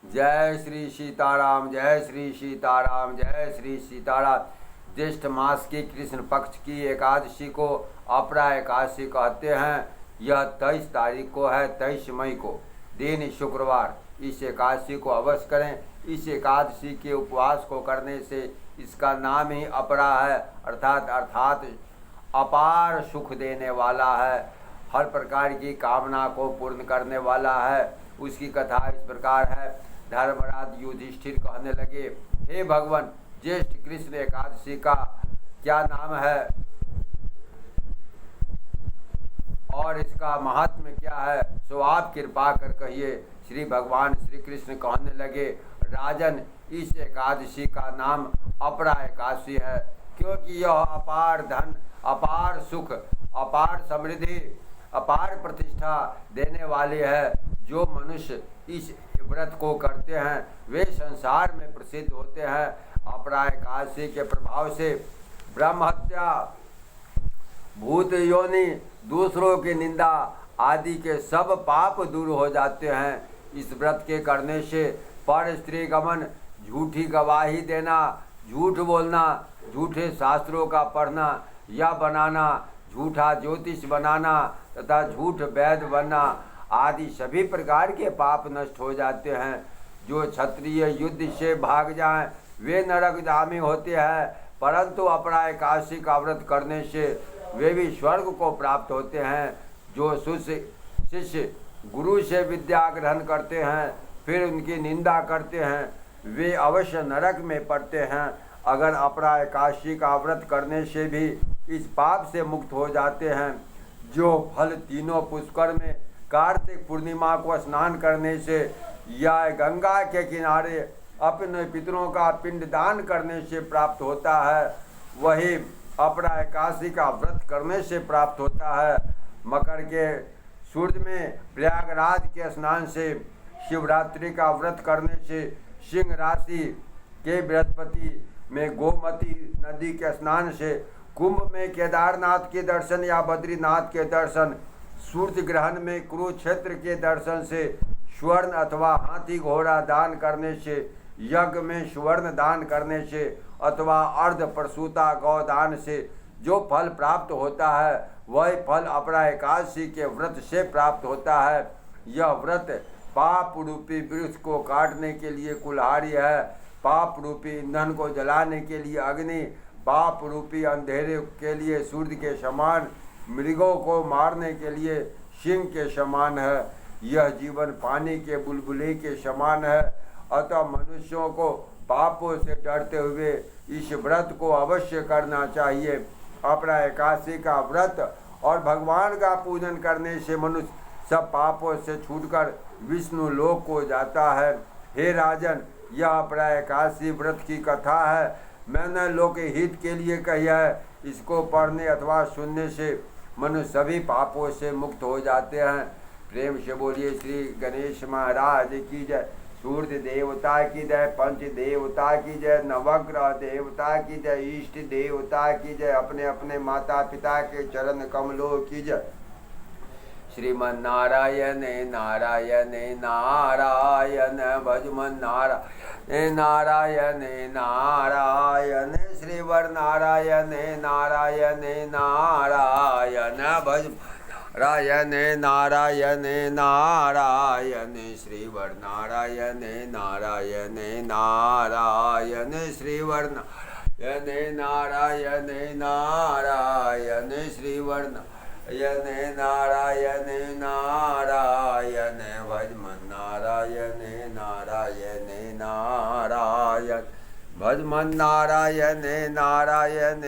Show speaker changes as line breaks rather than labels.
जय श्री सीताराम, जय श्री सीताराम, जय श्री सीताराम। ज्येष्ठ मास की कृष्ण पक्ष की एकादशी को अपरा एकादशी कहते हैं। यह 23 तारीख को है, 23 मई को, दिन शुक्रवार। इस एकादशी को अवश्य करें। इस एकादशी के उपवास को करने से इसका नाम ही अपरा है, अर्थात अपार सुख देने वाला है, हर प्रकार की कामना को पूर्ण करने वाला है। उसकी कथा इस प्रकार है। धर्मराज युधिष्ठिर कहने लगे, हे भगवान, ज्येष्ठ कृष्ण एकादशी का क्या नाम है और इसका महात्म्य क्या है, सो आप कृपा कर कहिए। श्री भगवान श्री कृष्ण कहने लगे, राजन, इस एकादशी का नाम अपरा एकादशी है, क्योंकि यह अपार धन, अपार सुख, अपार समृद्धि, अपार प्रतिष्ठा देने वाली है। जो मनुष्य इस व्रत को करते हैं वे संसार में प्रसिद्ध होते हैं। अपरा एकादशी के प्रभाव से ब्रह्म हत्या, भूत योनि, दूसरों की निंदा आदि के सब पाप दूर हो जाते हैं। इस व्रत के करने से पर स्त्री गमन, झूठी गवाही देना, झूठ बोलना, झूठे शास्त्रों का पढ़ना या बनाना, झूठा ज्योतिष बनाना तथा झूठ वैद्य बनना आदि सभी प्रकार के पाप नष्ट हो जाते हैं। जो क्षत्रिय युद्ध से भाग जाएं वे नरकगामी होते हैं, परंतु अपरा एकादशी का व्रत करने से वे भी स्वर्ग को प्राप्त होते हैं। जो शिष्य गुरु से विद्या ग्रहण करते हैं फिर उनकी निंदा करते हैं वे अवश्य नरक में पड़ते हैं। अगर अपरा एकादशी का व्रत करने से भी इस पाप से मुक्त हो जाते हैं। जो फल तीनों पुष्कर में कार्तिक पूर्णिमा को स्नान करने से या गंगा के किनारे अपने पितरों का पिंडदान करने से प्राप्त होता है, वही अपरा एकादशी का व्रत करने से प्राप्त होता है। मकर के सूर्य में प्रयागराज के स्नान से, शिवरात्रि का व्रत करने से, सिंह राशि के बृहस्पति में गोमती नदी के स्नान से, कुंभ में केदारनाथ के दर्शन या बद्रीनाथ के दर्शन, सूर्य ग्रहण में कुरुक्षेत्र के दर्शन से, स्वर्ण अथवा हाथी घोड़ा दान करने से, यज्ञ में स्वर्ण दान करने से अथवा अर्ध प्रसूता गौदान से जो फल प्राप्त होता है वही फल अपरा एकादशी के व्रत से प्राप्त होता है। यह व्रत पाप रूपी वृक्ष को काटने के लिए कुल्हाड़ी है, पाप रूपी ईंधन को जलाने के लिए अग्नि, पाप रूपी अंधेरे के लिए सूर्य के समान, मृगों को मारने के लिए सिंह के समान है। यह जीवन पानी के बुलबुले के समान है। अतः मनुष्यों को पापों से डरते हुए इस व्रत को अवश्य करना चाहिए। अपरा एकादशी का व्रत और भगवान का पूजन करने से मनुष्य सब पापों से छूटकर विष्णु लोक को जाता है। हे राजन, यह अपरा एकादशी व्रत की कथा है, मैंने लोक हित के लिए कही है। इसको पढ़ने अथवा सुनने से मनुष्य सभी पापों से मुक्त हो जाते हैं। प्रेम से बोलिए श्री गणेश महाराज की जय, सूर्य देवता की जय, पंच देवता की जय, नवग्रह देवता की जय, इष्ट देवता की जय, अपने अपने माता पिता के चरण कमलों की जय। श्रीमन नारायण नारायण नारायण भजमन नारायण नारायण नारायण, श्रीवर नारायण नारायण नारायण भज नारायण नारायण नारायण, श्रीवर नारायण नारायण नारायण, श्रीवर नारायण नारायण नारायण, श्रीवर नारायण नारायण नारायण भजमन नारायण नारायण नारायण भजमन नारायण नारायण।